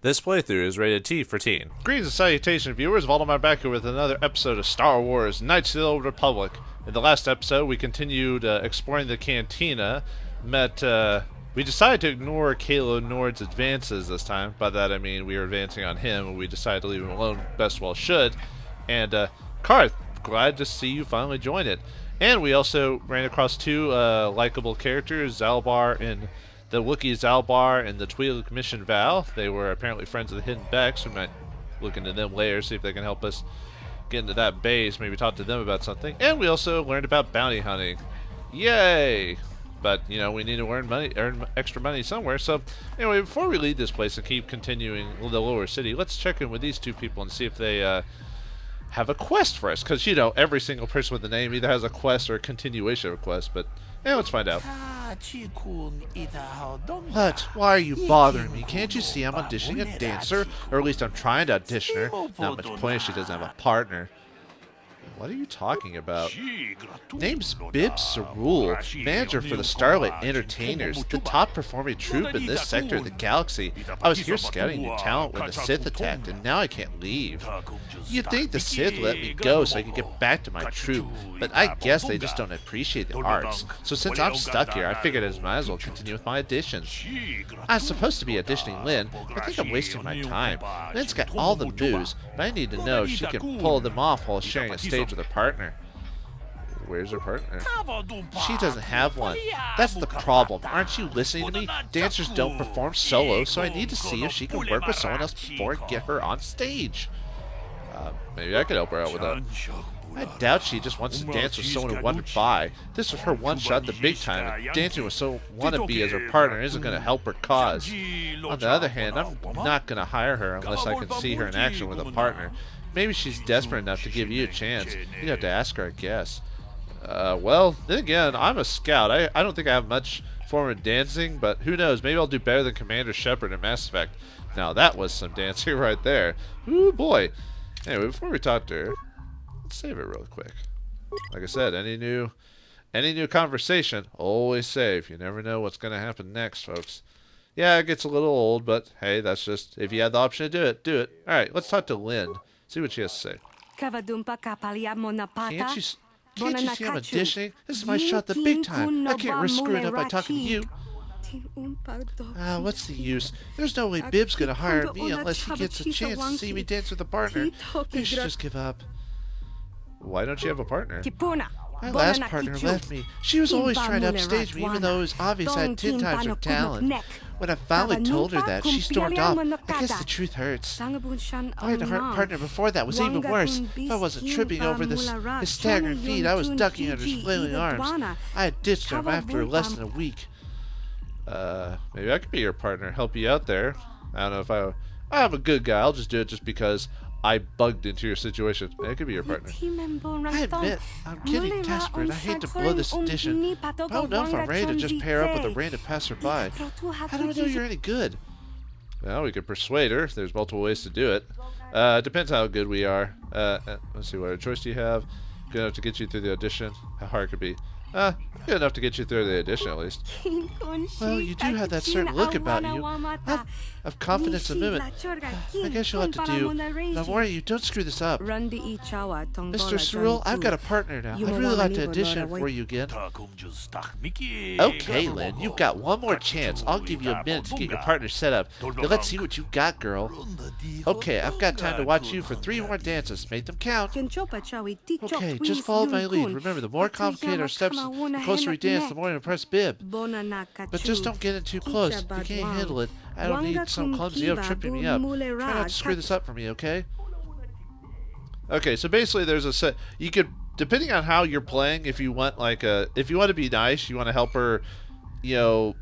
This playthrough is rated T for teen. Greetings and salutations, viewers. Vauldemare back here with another episode of Star Wars Knights of the Old Republic. In the last episode, we continued exploring the cantina. We decided to ignore Kalo Nord's advances this time. By that I mean we were advancing on him, and we decided to leave him alone. Best well should. And Karth, glad to see you finally join it. And we also ran across two likable characters, Zalbar and the Wookiee Zalbar and the Twi'lek Mission Val. They were apparently friends of the Hidden Becks. We might look into them later, see if they can help us get into that base, maybe talk to them about something. And we also learned about bounty hunting. Yay! But, you know, we need to earn extra money somewhere. So, anyway, before we leave this place and keep continuing the lower city, let's check in with these two people and see if they have a quest for us. Because, you know, every single person with a name either has a quest or a continuation of a quest. But, yeah, let's find out. What? Why are you bothering me? Can't you see I'm auditioning a dancer? Or at least I'm trying to audition her. Not much point if she doesn't have a partner. What are you talking about? Name's Bib Cerule, manager for the Starlight Entertainers, the top performing troupe in this sector of the galaxy. I was here scouting new talent when the Sith attacked, and now I can't leave. You'd think the Sith let me go so I could get back to my troupe, but I guess they just don't appreciate the arts. So since I'm stuck here, I figured I might as well continue with my auditions. I'm supposed to be auditioning Lynn, but I think I'm wasting my time. Lynn's got all the moves, but I need to know if she can pull them off while sharing a stage with her partner. Where's her partner? She doesn't have one. That's the problem. Aren't you listening to me? Dancers don't perform solo, so I need to see if she can work with someone else before I get her on stage. Maybe I could help her out with that. I doubt she just wants to dance with someone who wanted by. This was her one shot at the big time, and dancing with someone wannabe as her partner isn't going to help her cause. On the other hand, I'm not going to hire her unless I can see her in action with a partner. Maybe she's desperate enough to give you a chance. You'd have to ask her, I guess. Well, then again, I'm a scout. I don't think I have much form of dancing, but who knows? Maybe I'll do better than Commander Shepard in Mass Effect. Now, that was some dancing right there. Ooh, boy. Anyway, before we talk to her, let's save it real quick. Like I said, any new conversation, always save. You never know what's going to happen next, folks. Yeah, it gets a little old, but hey, that's just, if you have the option to do it, do it. Alright, let's talk to Lynn. See what she has to say. Can't you see I'm auditioning? This is my shot the big time. I can't risk screwing up by talking to you. What's the use? There's no way Bib's gonna hire me unless he gets a chance to see me dance with a partner. Maybe should just give up. Why don't you have a partner? My last partner left me. She was always trying to upstage me, even though it was obvious I had 10 times her talent. When I finally told her that, she stormed off. I guess the truth hurts. I had a partner before that was even worse. If I wasn't tripping over his staggering feet, I was ducking under his flailing arms. I had ditched him after less than a week. Maybe I could be your partner, help you out there. I don't know if I'm a good guy. I'll just do it just because I bugged into your situation. It could be your partner. I admit, I'm getting desperate. I hate to blow this audition, but I don't know if I'm ready to just pair up with a random passerby. How do I know you're any good? Well, we could persuade her. There's multiple ways to do it. Depends how good we are. Let's see, what choice do you have? Good enough to get you through the audition? How hard could it be? Good enough to get you through the audition, at least. Well, you do have that certain look about you. Of confidence and movement. I guess you'll have to do. Now, warning you, don't screw this up. Mr. Cerule, I've got a partner now. I'd really like to audition for you again. Okay, Lynn, you've got one more chance. I'll give you a minute to get your partner set up. Now, let's see what you got, girl. Okay, I've got time to watch you for 3 more dances. Make them count. Okay, just follow my lead. Remember, the more complicated our steps, the closer we dance, the more we impress Bib. But just don't get in too close. If you can't handle it, I don't need some clumsy elf tripping me up. Try not to screw this up for me, okay? Okay, so basically there's a set. You could, depending on how you're playing, if you want if you want to be nice, you want to help her, you know,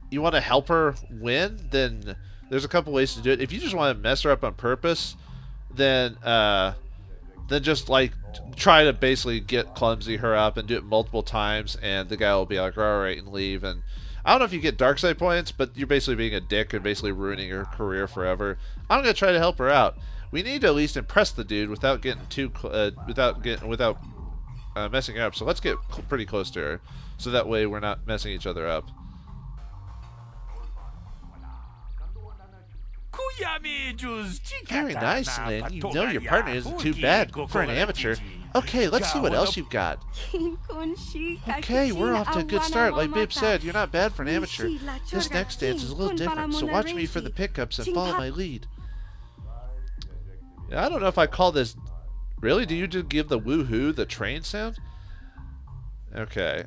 you want to help her win, then there's a couple ways to do it. If you just want to mess her up on purpose, then just like try to basically get clumsy her up and do it multiple times, and the guy will be like, all right, and leave. And I don't know if you get dark side points, but you're basically being a dick and basically ruining her career forever. I'm gonna try to help her out. We need to at least impress the dude without getting too without messing her up. So let's get pretty close to her, so that way we're not messing each other up. Very nice, Lynn. You know your partner isn't too bad for an amateur. Okay, let's see what else you've got. Okay, we're off to a good start. Like Bib said, you're not bad for an amateur. This next dance is a little different, so watch me for the pickups and follow my lead. Yeah, I don't know if I call this... Really? Do you just give the woohoo the train sound? Okay.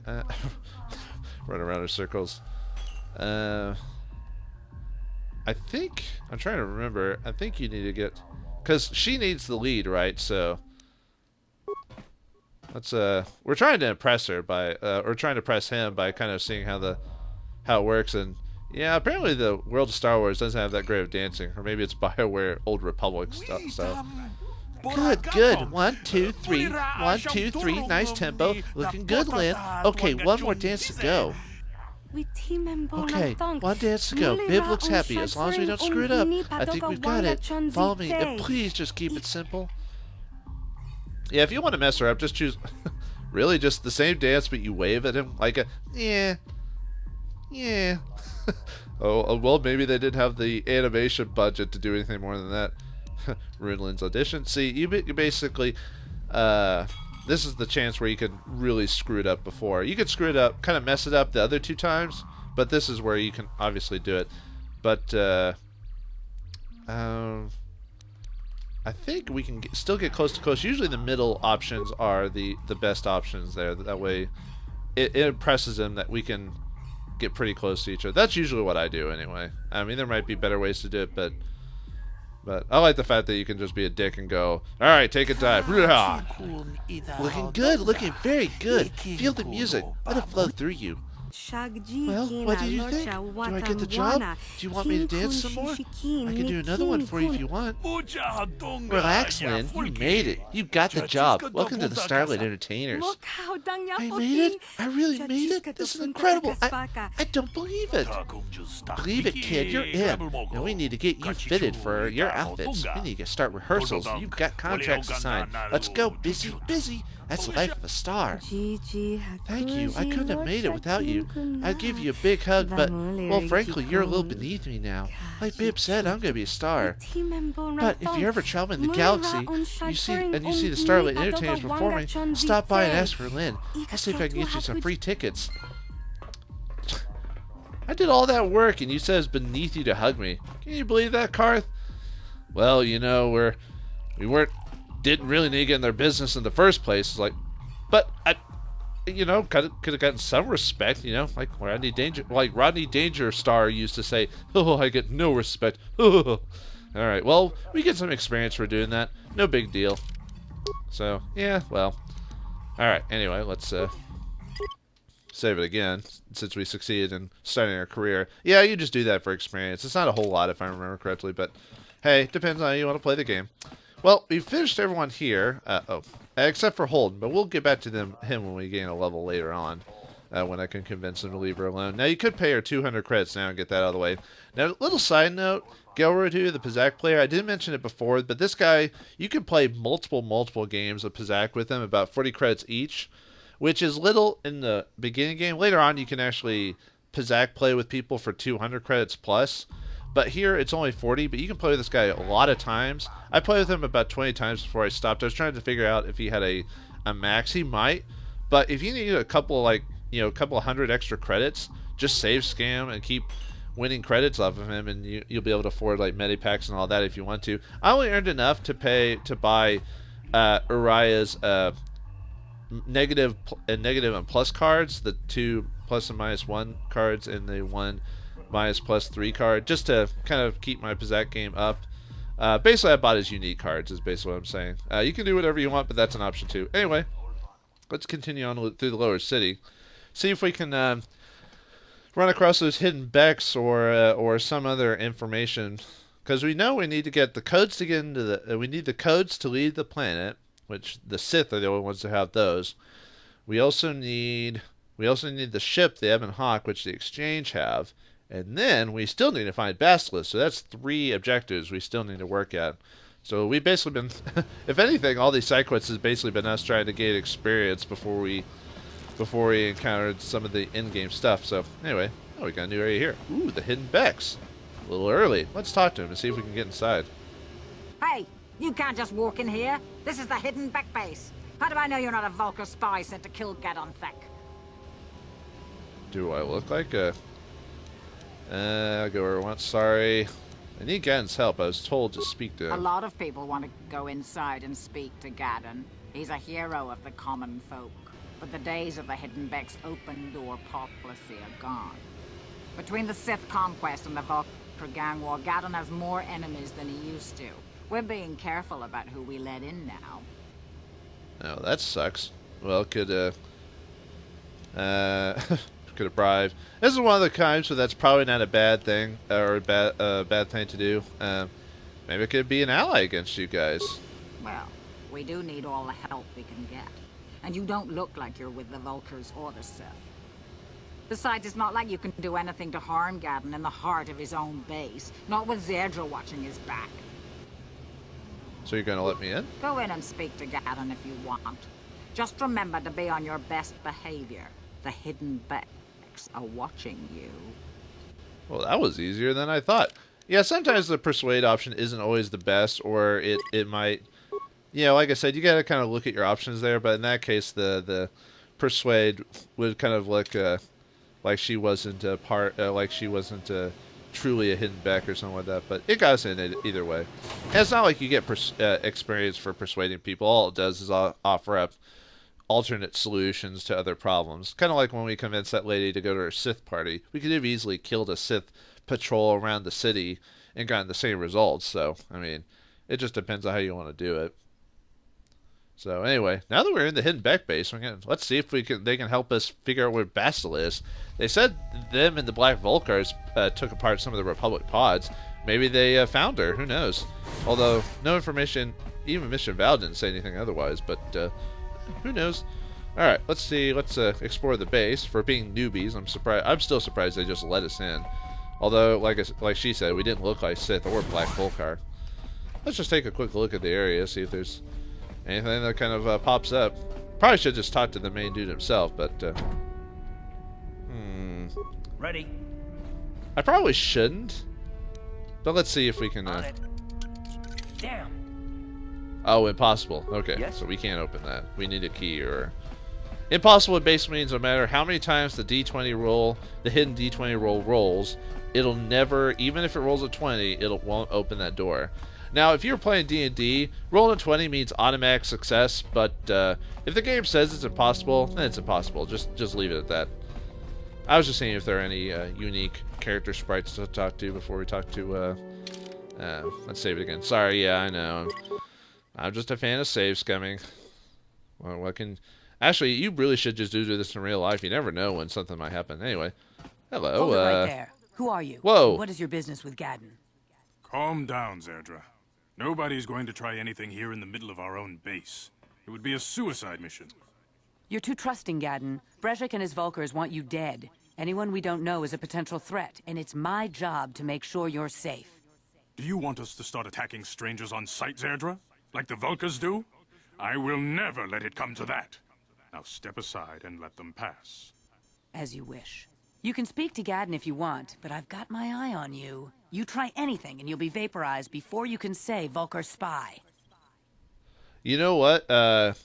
Run around in circles. I think... I'm trying to remember. I think you need to get... Because she needs the lead, right? So... Let's, we're trying to impress her by... or trying to impress him by kind of seeing how it works. And, yeah, apparently the world of Star Wars doesn't have that great of dancing. Or maybe it's BioWare Old Republic stuff, so... Good, good. 1, 2, 3. 1, 2, 3. Nice tempo. Looking good, Lynn. Okay, one more dance to go. Okay, one dance to go. Bib looks happy. As long as we don't screw it up, I think we've got it. Follow me, and please just keep it simple. Yeah, if you want to mess her up, just choose... really, just the same dance, but you wave at him like a... Yeah. Yeah. Oh, well, maybe they didn't have the animation budget to do anything more than that. Runlin's audition. See, you basically... this is the chance where you can really screw it up before. You could screw it up, kind of mess it up the other 2 times, but this is where you can obviously do it. But, I think we can still get close to close. Usually the middle options are the best options there. That way it impresses them that we can get pretty close to each other. That's usually what I do anyway. I mean, there might be better ways to do it, but I like the fact that you can just be a dick and go, alright, take a dive. Looking good, looking very good. Feel the music. Let it flow through you. Well, what do you think? Do I get the job? Do you want me to dance some more? I can do another one for you if you want. Relax, Lynn. You made it. You got the job. Welcome to the Starlight Entertainers. I made it? I really made it? This is incredible. I don't believe it. Believe it, kid. You're in. Now we need to get you fitted for your outfits. We need to start rehearsals. You've got contracts to sign. Let's go. Busy, busy. That's the life of a star. Thank you. I couldn't have made it without you. I'd give you a big hug, but, well, frankly, you're a little beneath me now. Like Bib said, I'm going to be a star. But if you're ever traveling the galaxy, you see the Starlight Entertainers performing, stop by and ask for Lynn. I'll see if I can get you some free tickets. I did all that work, and you said it's beneath you to hug me. Can you believe that, Karth? Well, you know, didn't really need to get in their business in the first place. Like, but I, you know, could have gotten some respect. You know, like Rodney Danger Star used to say, "Oh, I get no respect." All right, well, we get some experience for doing that. No big deal. So yeah, well, all right. Anyway, let's save it again since we succeeded in starting our career. Yeah, you just do that for experience. It's not a whole lot if I remember correctly, but hey, depends on how you want to play the game. Well, we've finished everyone here, except for Holden, but we'll get back to him when we gain a level later on, when I can convince him to leave her alone. Now, you could pay her 200 credits now and get that out of the way. Now, little side note, Gelrodu, the Pizak player, I didn't mention it before, but this guy, you can play multiple games of Pizak with him, about 40 credits each, which is little in the beginning game. Later on, you can actually Pizak play with people for 200 credits plus. But here, it's only 40, but you can play with this guy a lot of times. I played with him about 20 times before I stopped. I was trying to figure out if he had a max. He might. But if you need a couple, couple hundred extra credits, just save scam and keep winning credits off of him, and you'll be able to afford, like, medipacks and all that if you want to. I only earned enough to buy Uriah's negative and plus cards, the 2 plus and minus 1 cards, and the 1 minus plus 3 card, just to kind of keep my Pizak game up. Basically, I bought his unique cards, is basically what I'm saying. You can do whatever you want, but that's an option too. Anyway, let's continue on through the lower city. See if we can run across those hidden becks or some other information. Because we know we need to get the codes to get into the... we need the codes to leave the planet, which the Sith are the only ones to have those. We also need the ship, the Ebon Hawk, which the Exchange have. And then we still need to find Bastila, so that's 3 objectives we still need to work at. So we've basically been, if anything, all these side quests has basically been us trying to gain experience before we encountered some of the in-game stuff. So anyway, we got a new area here. Ooh, the hidden becks. A little early. Let's talk to him and see if we can get inside. Hey, you can't just walk in here. This is the hidden back base. How do I know you're not a Vulcan spy sent to kill Gadon Thek? Do I look like a... I'll go where I want. Sorry. I need Gadon's help. I was told to speak to A him. lot of people want to go inside and speak to Gadon. He's a hero of the common folk. But the days of the Hidden Beck's open door policy are gone. Between the Sith conquest and the Vulcan gang war, Gadon has more enemies than he used to. We're being careful about who we let in now. Oh, that sucks. Well, could a bribe. This is one of the times where that's probably not a bad thing, or a bad thing to do. Maybe it could be an ally against you guys. Well, we do need all the help we can get. And you don't look like you're with the Vulkars or the Sith. Besides, it's not like you can do anything to harm Gadon in the heart of his own base. Not with Zerdra watching his back. So you're gonna let me in? Go in and speak to Gadon if you want. Just remember to be on your best behavior. The Hidden Becks are watching you. Well, that was easier than I thought. Yeah, sometimes the persuade option isn't always the best, or it might... You know, like I said, you gotta kind of look at your options there, but in that case, the persuade would kind of look like she wasn't a truly a hidden back or something like that. But it got us in it either way. And it's not like you get experience for persuading people. All it does is offer up alternate solutions to other problems. Kind of like when we convinced that lady to go to her Sith party. We could have easily killed a Sith patrol around the city and gotten the same results. So, I mean, it just depends on how you want to do it. So anyway, now that we're in the Hidden Beck base, let's see if they can help us figure out where Bastila is. They said them and the Black Vulcars took apart some of the Republic pods. Maybe they found her. Who knows? Although no information, even Mission Val didn't say anything otherwise. But who knows? All right, let's see. Let's explore the base. For being newbies, I'm surprised. I'm still surprised they just let us in. Although, like she said, we didn't look like Sith or Black Vulcar. Let's just take a quick look at the area, see if there's anything that kind of pops up. Probably should just talk to the main dude himself, but Ready? I probably shouldn't. But let's see if we can. On it. Damn. Oh, impossible. Okay, Yes? so we can't open that. We need a key or. Impossible basically means no matter how many times the D20 roll, the hidden D20 roll rolls, it'll never, even if it rolls a 20, it won't open that door. Now, if you're playing D&D, rolling a 20 means automatic success, but if the game says it's impossible, then it's impossible. Just leave it at that. I was just seeing if there are any unique character sprites to talk to before we talk to, let's save it again. Sorry, yeah, I know. I'm just a fan of save scumming. Well, what can... Actually, you really should just do this in real life. You never know when something might happen. Anyway, hello. Hold it right there. Who are you? Whoa. What is your business with Gadon? Calm down, Zerdra. Nobody's going to try anything here in the middle of our own base. It would be a suicide mission. You're too trusting, Gadon. Brezhik and his Vulkars want you dead. Anyone we don't know is a potential threat, and it's my job to make sure you're safe. Do you want us to start attacking strangers on sight, Zerdra? Like the Vulkars do? I will never let it come to that. Now step aside and let them pass. As you wish. You can speak to Gadon if you want, but I've got my eye on you. You try anything and you'll be vaporized before you can say Vulcar spy. You know what? Out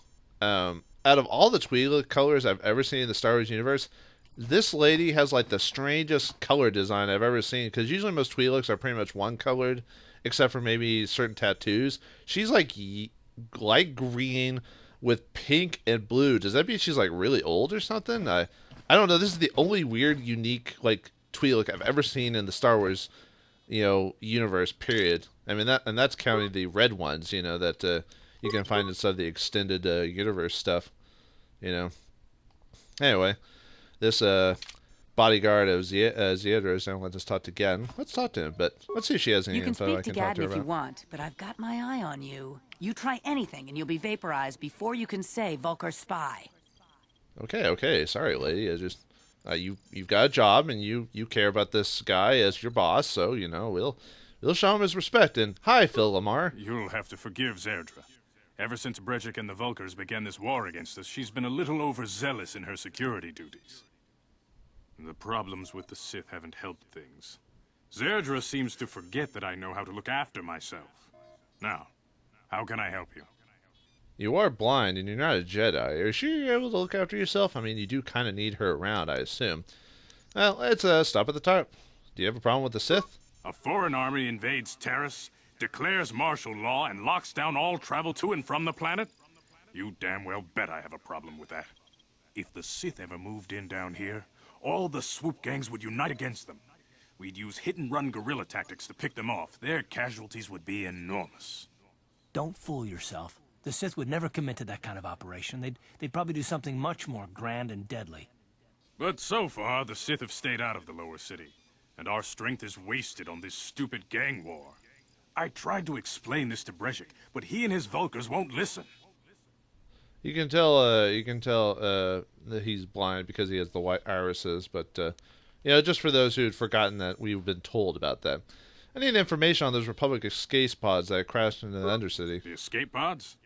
of all the Twi'lek colors I've ever seen in the Star Wars universe, this lady has like the strangest color design I've ever seen. Because usually most Twi'leks are pretty much one colored, except for maybe certain tattoos. She's like light green with pink and blue. Does that mean she's like really old or something? I don't know. This is the only weird, unique like Twi'lek I've ever seen in the Star Wars, universe. Period. I mean that's counting the red ones, that you can find inside the extended universe stuff. Anyway, this bodyguard of Zedra is going to let us talk to Gadon. Let's talk to him, but let's see if she has any You can info I speak to can talk to Gadon her if you about. want, but I've got my eye on you. You try anything and you'll be vaporized before you can say Vulcar spy. Okay. Sorry, lady. I just you've got a job and you care about this guy as your boss, so we'll show him his respect. And hi, Phil Lamar. You'll have to forgive Zerdra. Ever since Brezhik and the Vulkars began this war against us, she's been a little overzealous in her security duties. The problems with the Sith haven't helped things. Zerdra seems to forget that I know how to look after myself. Now, how can I help you? You are blind, and you're not a Jedi. Are you sure you're able to look after yourself? I mean, you do kind of need her around, I assume. Well, let's stop at the top. Do you have a problem with the Sith? A foreign army invades Terrace, declares martial law, and locks down all travel to and from the planet? You damn well bet I have a problem with that. If the Sith ever moved in down here, all the swoop gangs would unite against them. We'd use hit-and-run guerrilla tactics to pick them off. Their casualties would be enormous. Don't fool yourself. The Sith would never commit to that kind of operation. They'd probably do something much more grand and deadly. But so far, the Sith have stayed out of the lower city, and our strength is wasted on this stupid gang war. I tried to explain this to Brejik, but he and his Vulkars won't listen. You can tell that he's blind because he has the white irises, but just for those who had forgotten that we've been told about that. I need information on those Republic escape pods that crashed into the Undercity. The escape pods?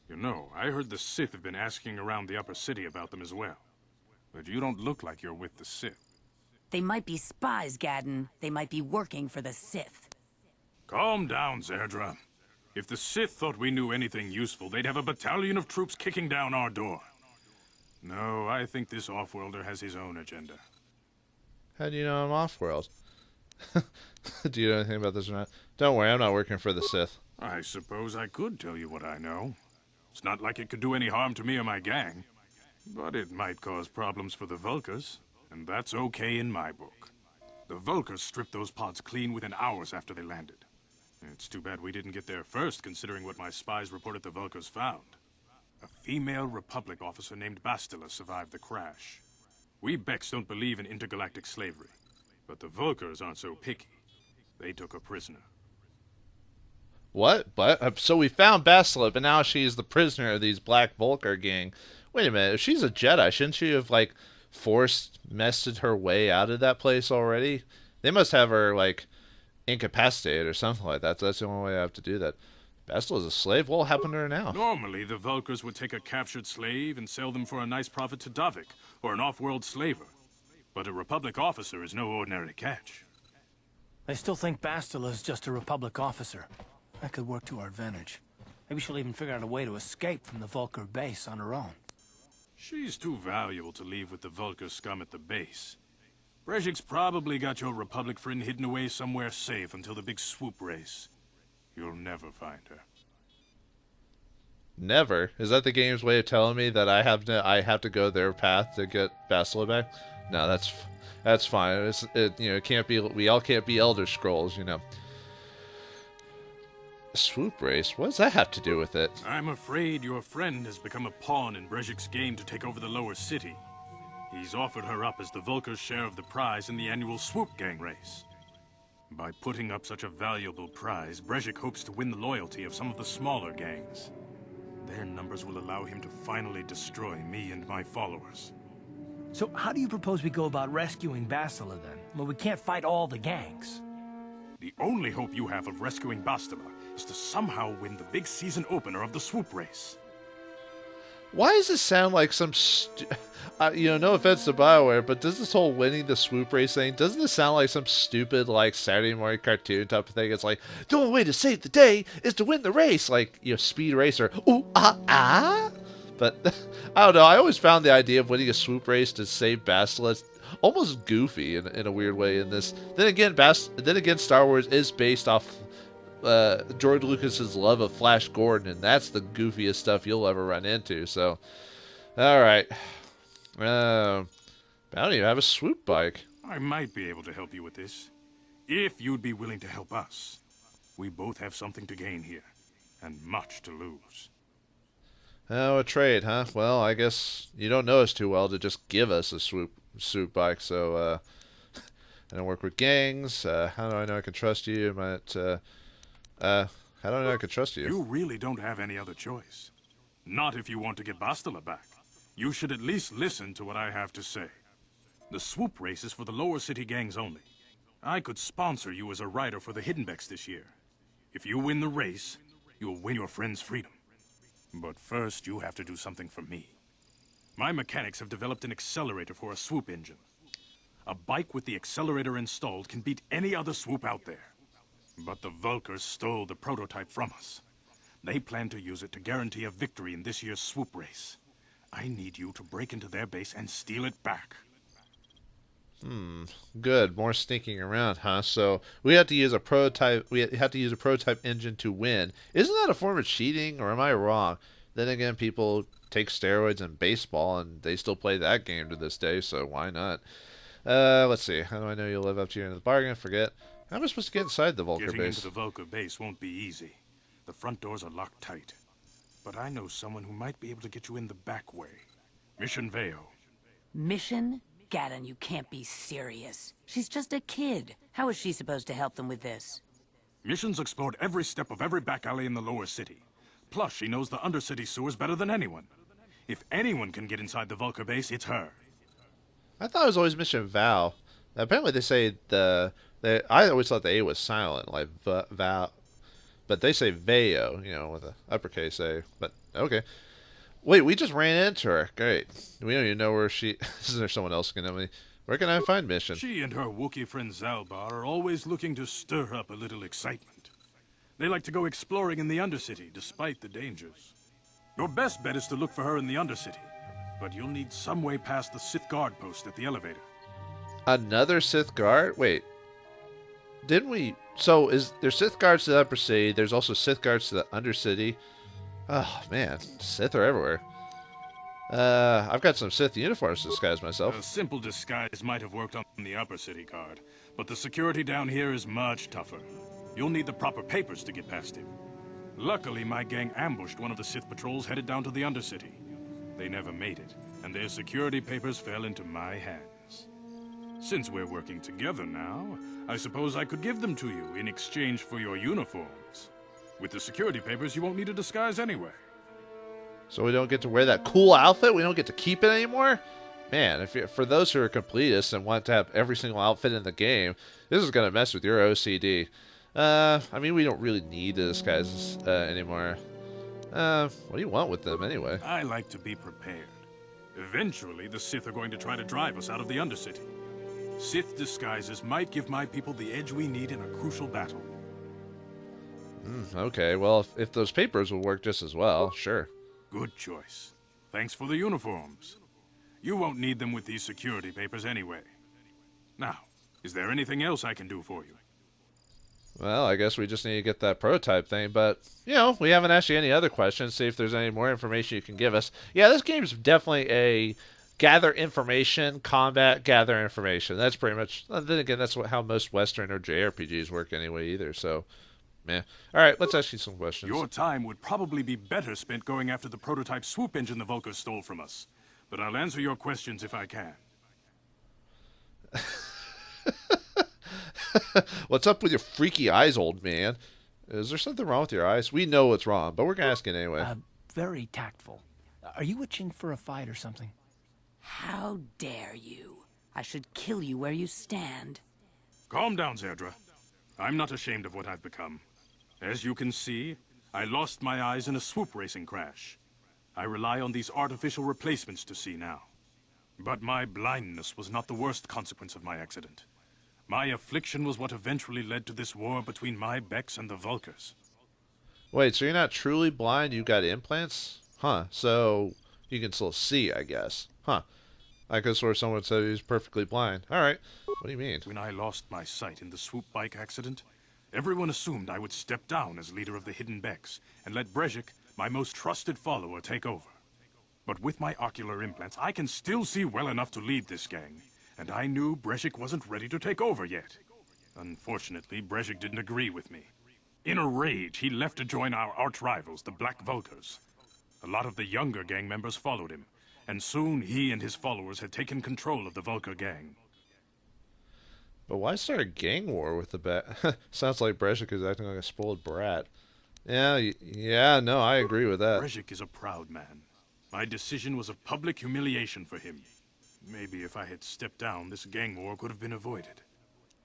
You know, I heard the Sith have been asking around the upper city about them as well. But you don't look like you're with the Sith. They might be spies, Gadden. They might be working for the Sith. Calm down, Zerdra. If the Sith thought we knew anything useful, they'd have a battalion of troops kicking down our door. No, I think this off-worlder has his own agenda. How do you know I'm off-world? Do you know anything about this or not? Don't worry, I'm not working for the Sith. I suppose I could tell you what I know. It's not like it could do any harm to me or my gang. But it might cause problems for the Vulkars, and that's okay in my book. The Vulkars stripped those pods clean within hours after they landed. It's too bad we didn't get there first, considering what my spies reported the Vulkars found. A female Republic officer named Bastila survived the crash. We Becks don't believe in intergalactic slavery, but the Vulkars aren't so picky. They took a prisoner. What? But so we found Bastila, but now she's the prisoner of these Black Vulkar gang. Wait a minute, if she's a Jedi, shouldn't she have, forced messed her way out of that place already? They must have her, incapacitated or something like that. So that's the only way I have to do that. Bastila's a slave? What will happen to her now? Normally, the Vulkars would take a captured slave and sell them for a nice profit to Davik, or an off-world slaver. But a Republic officer is no ordinary catch. I still think Bastila's just a Republic officer. That could work to our advantage. Maybe she'll even figure out a way to escape from the Vulkar base on her own. She's too valuable to leave with the Vulkar scum at the base. Brejik's probably got your Republic friend hidden away somewhere safe until the big swoop race. You'll never find her. Never? Is that the game's way of telling me that I have to go their path to get Bastila back? No, that's fine. It can't be. We all can't be Elder Scrolls, Swoop race? What does that have to do with it? I'm afraid your friend has become a pawn in Brejik's game to take over the lower city. He's offered her up as the Vulkar's share of the prize in the annual Swoop Gang race. By putting up such a valuable prize, Brejik hopes to win the loyalty of some of the smaller gangs. Their numbers will allow him to finally destroy me and my followers. So how do you propose we go about rescuing Bastila then? Well, we can't fight all the gangs. The only hope you have of rescuing Bastila is to somehow win the big season opener of the Swoop race. Why does this sound like some no offense to BioWare, but does this whole winning the swoop race thing, doesn't this sound like some stupid, Saturday morning cartoon type of thing? It's like, the only way to save the day is to win the race, Speed Racer, ooh, ah, ah? But, I don't know, I always found the idea of winning a swoop race to save Bastila almost goofy in a weird way in this. Then again, Star Wars is based off George Lucas's love of Flash Gordon, and that's the goofiest stuff you'll ever run into. So, all right, I don't even have a swoop bike. I might be able to help you with this, if you'd be willing to help us. We both have something to gain here, and much to lose. Oh, a trade, huh? Well, I guess you don't know us too well to just give us a swoop bike. So, I don't work with gangs. How do I know I can trust you? How do I know I can trust you? You really don't have any other choice. Not if you want to get Bastila back. You should at least listen to what I have to say. The swoop race is for the lower city gangs only. I could sponsor you as a rider for the Hiddenbecks this year. If you win the race, you'll win your friend's freedom. But first, you have to do something for me. My mechanics have developed an accelerator for a swoop engine. A bike with the accelerator installed can beat any other swoop out there. But the Vulkars stole the prototype from us. They plan to use it to guarantee a victory in this year's swoop race. I need you to break into their base and steal it back. Good. More sneaking around, huh? So we have to use a prototype. We have to use a prototype engine to win. Isn't that a form of cheating, or am I wrong? Then again, people take steroids in baseball, and they still play that game to this day. So why not? Let's see. How do I know you'll live up to your end of the bargain? Forget. How am I supposed to get inside the Vulkar Getting base? into the Vulkar base won't be easy. The front doors are locked tight. But I know someone who might be able to get you in the back way. Mission Veo. Mission? Gadon, you can't be serious. She's just a kid. How is she supposed to help them with this? Mission's explored every step of every back alley in the lower city. Plus, she knows the undercity sewers better than anyone. If anyone can get inside the Vulkar base, it's her. I thought it was always Mission Val. Apparently they say I always thought the A was silent, like Val. But they say Veo, with an uppercase A. But, okay. Wait, we just ran into her. Great. We don't even know where she... Is there someone else can tell me? Where can I find Mission? She and her Wookiee friend Zalbar are always looking to stir up a little excitement. They like to go exploring in the Undercity, despite the dangers. Your best bet is to look for her in the Undercity. But you'll need some way past the Sith Guard post at the elevator. Another Sith Guard? Wait. Didn't we... So, there's Sith Guards to the Upper City. There's also Sith Guards to the Undercity. Oh, man. Sith are everywhere. I've got some Sith uniforms to disguise myself. A simple disguise might have worked on the Upper City Guard, but the security down here is much tougher. You'll need the proper papers to get past him. Luckily, my gang ambushed one of the Sith patrols headed down to the Undercity. They never made it, and their security papers fell into my hands. Since we're working together now, I suppose I could give them to you in exchange for your uniforms. With the security papers, you won't need a disguise anyway. So we don't get to wear that cool outfit? We don't get to keep it anymore? Man, for those who are completists and want to have every single outfit in the game, this is going to mess with your OCD. I mean, we don't really need the disguises anymore. What do you want with them anyway? I like to be prepared. Eventually, the Sith are going to try to drive us out of the Undercity. Sith disguises might give my people the edge we need in a crucial battle. Okay, well, if those papers will work just as well, sure. Good choice. Thanks for the uniforms. You won't need them with these security papers anyway. Now, is there anything else I can do for you? Well, I guess we just need to get that prototype thing, but, we haven't asked you any other questions, see if there's any more information you can give us. Yeah, this game's definitely a gather information, combat, gather information. That's pretty much, then again, that's how most Western or JRPGs work anyway either, so, meh. Alright, let's ask you some questions. Your time would probably be better spent going after the prototype swoop engine the Vulkars stole from us, but I'll answer your questions if I can. What's up with your freaky eyes, old man? Is there something wrong with your eyes? We know what's wrong, but we're going to ask it anyway. Very tactful. Are you itching for a fight or something? How dare you? I should kill you where you stand. Calm down, Zerdra. I'm not ashamed of what I've become. As you can see, I lost my eyes in a swoop racing crash. I rely on these artificial replacements to see now. But my blindness was not the worst consequence of my accident. My affliction was what eventually led to this war between my Becks and the Vulkars. Wait, so you're not truly blind? You got implants? Huh, so you can still see, I guess. Huh. I could swear someone said he was perfectly blind. Alright, what do you mean? When I lost my sight in the swoop bike accident, everyone assumed I would step down as leader of the Hidden Becks and let Brezhik, my most trusted follower, take over. But with my ocular implants, I can still see well enough to lead this gang. And I knew Brezhik wasn't ready to take over yet. Unfortunately, Brezhik didn't agree with me. In a rage, he left to join our arch-rivals, the Black Vulkars. A lot of the younger gang members followed him, and soon he and his followers had taken control of the Vulkar gang. But why start a gang war with the bat? Sounds like Brezhik is acting like a spoiled brat. Yeah, no, I agree with that. Brezhik is a proud man. My decision was a public humiliation for him. Maybe if I had stepped down, this gang war could have been avoided.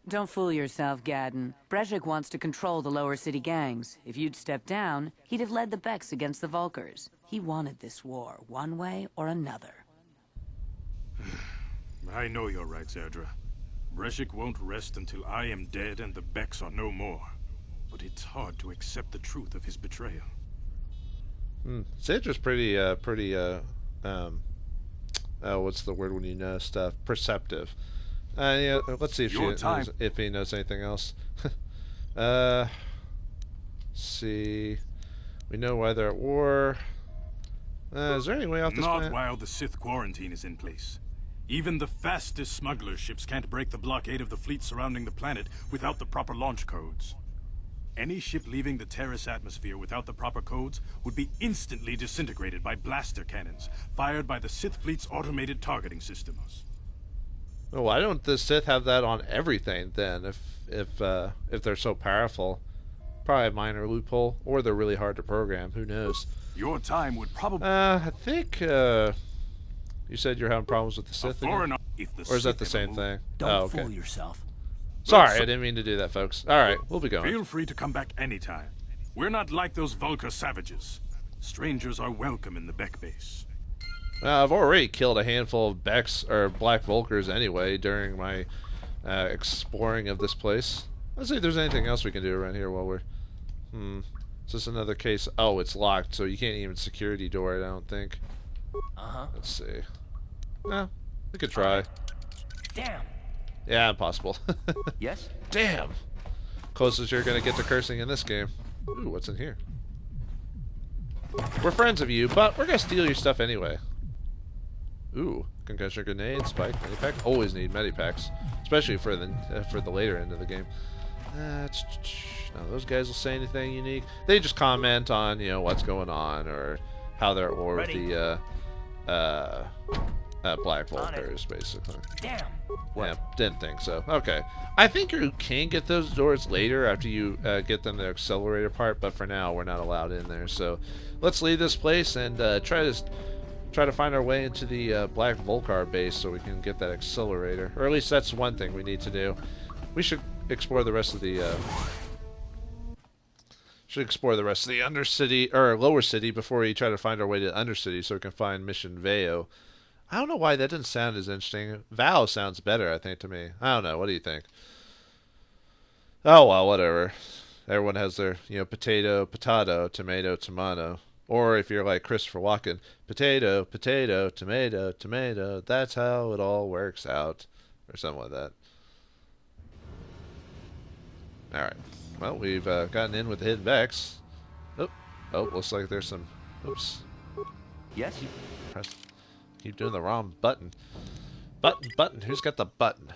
Don't fool yourself, Gadon. Brezhik wants to control the lower city gangs. If you'd stepped down, he'd have led the Becks against the Vulkars. He wanted this war, one way or another. I know you're right, Zerdra. Breshik won't rest until I am dead and the Becks are no more. But it's hard to accept the truth of his betrayal. Sidra's pretty, what's the word when you know stuff? Perceptive. Yeah, let's see if he knows anything else. See. We know why they're at war. Is there any way off this planet? Not while the Sith quarantine is in place. Even the fastest smuggler ships can't break the blockade of the fleet surrounding the planet without the proper launch codes. Any ship leaving the Terrace atmosphere without the proper codes would be instantly disintegrated by blaster cannons fired by the Sith fleet's automated targeting systems. Well, why don't the Sith have that on everything then? If they're so powerful, probably a minor loophole, or they're really hard to program. Who knows? Your time would probably. I think you said you're having problems with the Sith again? Or is that the same thing? Don't fool yourself. Sorry, I didn't mean to do that, folks. Alright, we'll be going. Feel free to come back anytime. We're not like those Vulcar savages. Strangers are welcome in the Beck base. I've already killed a handful of Becks, or Black Vulcars anyway, during my exploring of this place. Let's see if there's anything else we can do around here while we're... Is this another case? Oh, it's locked, so you can't even security door it, I don't think. Let's see. Well, we could try. Damn. Yeah, impossible. Yes? Damn. Closest you're gonna get to cursing in this game. Ooh, what's in here? We're friends of you, but we're gonna steal your stuff anyway. Ooh, concussion grenade, spike, medipack. Always need medipacks, especially for the later end of the game. Now those guys will say anything unique. They just comment on what's going on or how they're at war with the Black Vulcars, basically. Damn. Yeah, didn't think so. Okay, I think you can get those doors later after you get them the accelerator part, but for now we're not allowed in there. So let's leave this place and try to find our way into the Black Vulcar base so we can get that accelerator, or at least that's one thing we need to do. We should explore the rest of the Undercity or Lower City before we try to find our way to Undercity, so we can find Mission Veo. I don't know why that didn't sound as interesting. Vow sounds better, I think, to me. I don't know. What do you think? Oh well, whatever. Everyone has their potato, potato, tomato, tomato. Or if you're like Christopher Walken, potato, potato, tomato, tomato. That's how it all works out, or something like that. All right. Well, we've gotten in with the hidden Vex. Oh, looks like there's some. Oops. Yes. Keep doing the wrong button. Button. Who's got the button?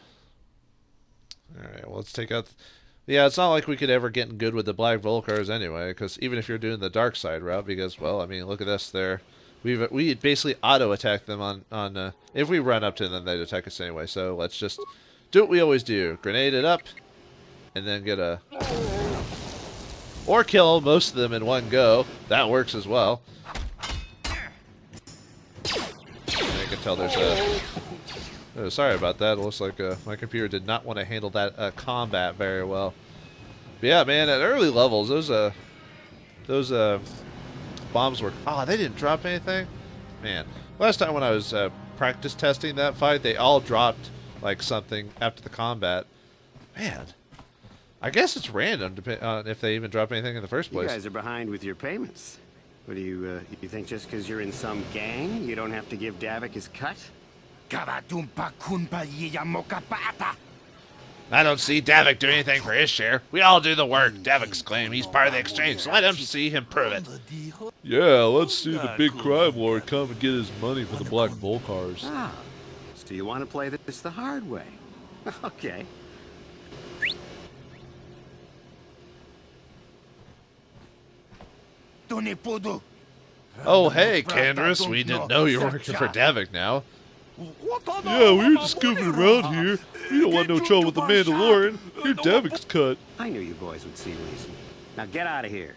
All right. Well, let's take out. Yeah, it's not like we could ever get good with the Black Vulcars anyway, because even if you're doing the dark side route, because well, I mean, look at us there. We basically auto attack them on if we run up to them, they'd attack us anyway. So let's just do what we always do: grenade it up. And then get a... Or kill most of them in one go. That works as well. I can tell there's a... Oh, sorry about that. It looks like my computer did not want to handle that combat very well. But yeah, man, at early levels, those bombs were... Oh, they didn't drop anything? Man. Last time when I was practice testing that fight, they all dropped like something after the combat. Man. I guess it's random, depending on if they even drop anything in the first place. You guys are behind with your payments. What do you think just because you're in some gang, you don't have to give Davik his cut? I don't see Davik doing anything for his share. We all do the work. Davik's claim he's part of the exchange. So let him see him prove it. Yeah, let's see the big crime lord come and get his money for the Black Vulcars. Ah, so you want to play this the hard way? Okay. Oh, hey, Candace, we didn't know you were working for Davik now. Yeah, we were just goofing around here. We don't want no trouble with the Mandalorian. You're Davik's cut. I knew you boys would see reason. Now get out of here.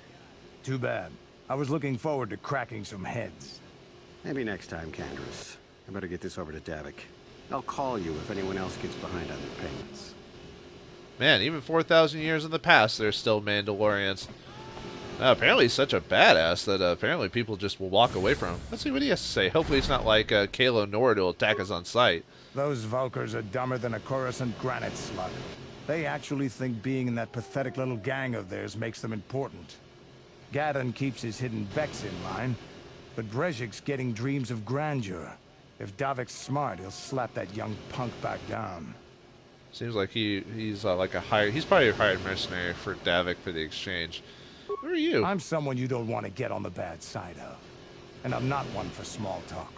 Too bad. I was looking forward to cracking some heads. Maybe next time, Candace. I better get this over to Davik. I'll call you if anyone else gets behind on their payments. Man, even 4,000 years in the past, there's still Mandalorians. Apparently he's such a badass that apparently people just will walk away from him. Let's see what he has to say. Hopefully he's not like Kalo Nord who'll attack us on sight. Those Vulkars are dumber than a Coruscant granite slug. They actually think being in that pathetic little gang of theirs makes them important. Gadon keeps his hidden Vex in line, but Brezhik's getting dreams of grandeur. If Davik's smart, he'll slap that young punk back down. Seems like he's like a hired. He's probably a hired mercenary for Davik for the exchange. Who are you? I'm someone you don't want to get on the bad side of. And I'm not one for small talk.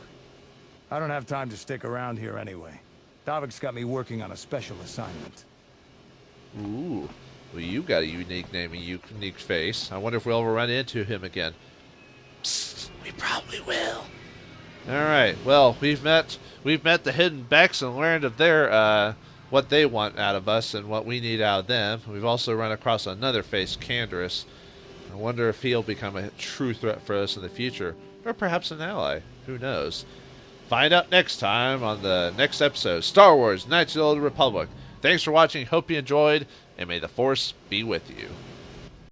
I don't have time to stick around here anyway. Davik's got me working on a special assignment. Ooh. Well, you got a unique name and unique face. I wonder if we'll ever run into him again. Psst, we probably will. Alright, well, we've met the hidden Becks and learned of their, what they want out of us and what we need out of them. We've also run across another face, Canderous. I wonder if he'll become a true threat for us in the future, or perhaps an ally. Who knows? Find out next time on the next episode, Star Wars Knights of the Old Republic. Thanks for watching, hope you enjoyed, and may the Force be with you.